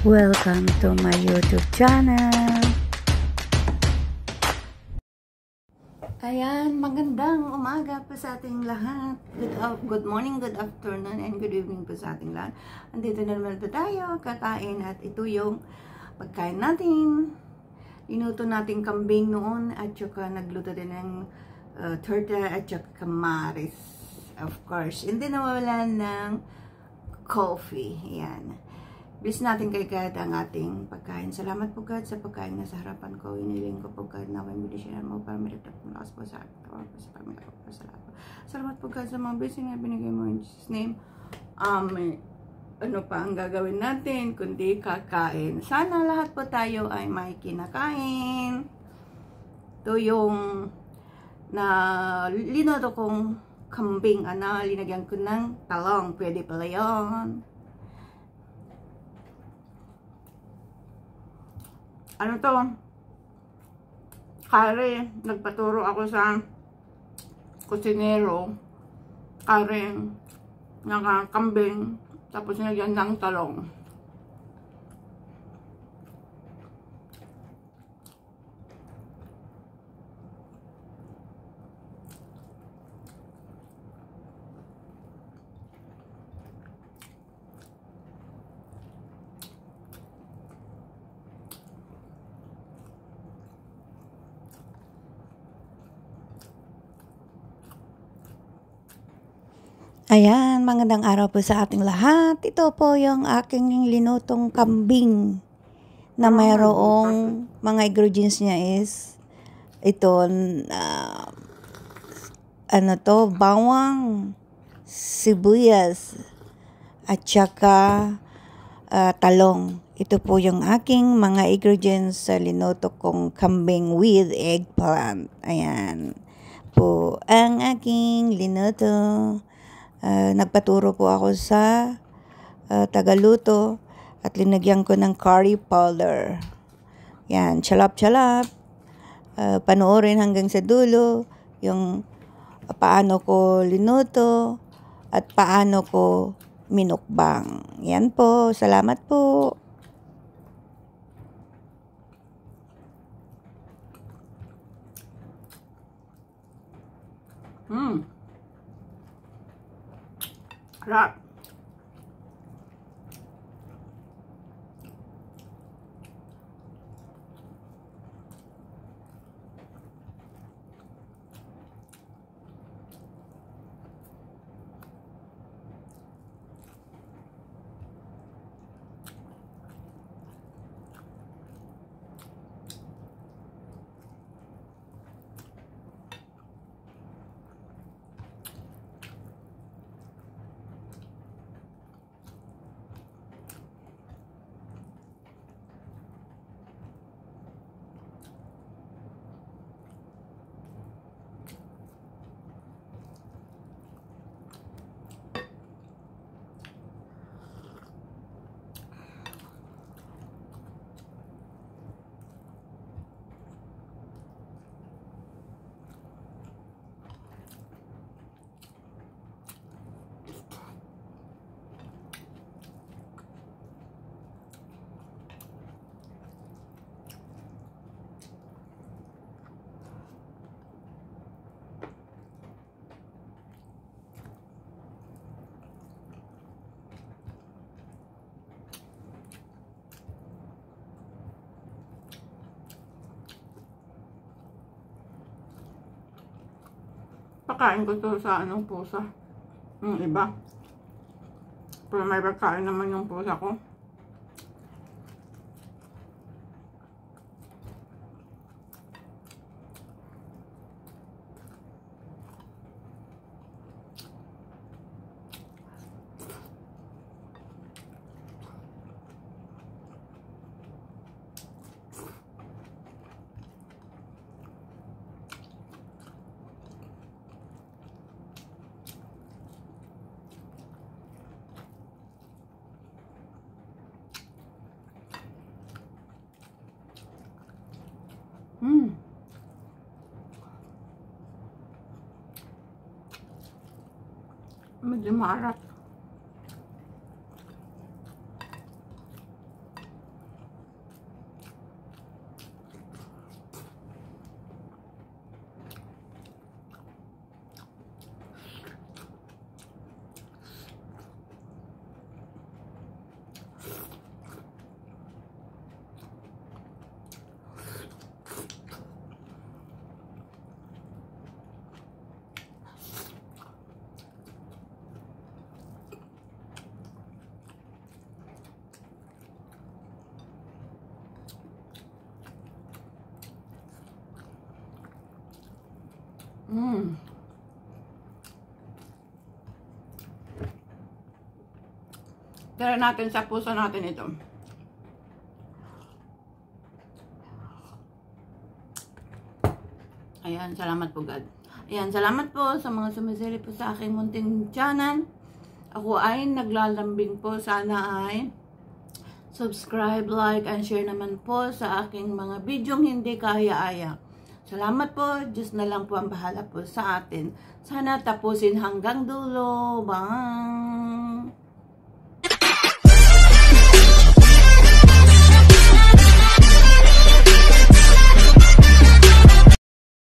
Welcome to my YouTube channel. Ayan, magandang umaga po sa ating lahat. Good morning, good afternoon, and good evening po sa ating lahat. Andito na naman po tayo, kakain, at ito yung pagkain natin. Inuto natin kambing noon at saka nagluto din ng turtle at saka kamaris. Of course, hindi nawawalan ng coffee. Ayan. Bless natin kay God ang ating pagkain. Salamat po God sa pagkain na sa harapan ko. Iniling ko po God na may bilisyanan mo para may lakas po sa akin. Tawag po sa pamilya ko. Salamat po God sa mga blessing na binigay mo in Jesus' name. Amen. Ano pa ang gagawin natin kundi kakain. Sana lahat po tayo ay may kinakain. Ito yung na linoto kong kambing. Linagyan ko ng talong. Pwede pala yun. Ano to? Kare, nagpaturo ako sa kusinero. Kare, nakakambing, tapos nilagyan ng talong. Ayan, magandang araw po sa ating lahat. Ito po yung aking linutong kambing na mayroong mga ingredients niya is ito, bawang, sibuyas, at saka talong. Ito po yung aking mga ingredients sa linuto kong kambing with eggplant. Ayan po ang aking linuto. Nagpaturo po ako sa tagaluto at linagyan ko ng curry powder. Yan, chalap-chalap. Panoorin hanggang sa dulo yung paano ko linuto at paano ko minukbang. Yan po, salamat po. Sarap. Pakain ko to sa pusa. Yung iba. Pero may pagkain naman yung pusa ko. Medyo maalat. Tara natin sa puso natin ito. Ayan, salamat po God. Ayan, salamat po sa mga sumisili po sa aking munting channel. Ako ay naglalambing po. Sana ay subscribe, like, and share naman po sa aking mga bidyong hindi kaaya-aya. Salamat po. Diyos na lang po ang bahala po sa atin. Sana tapusin hanggang dulo. Bye!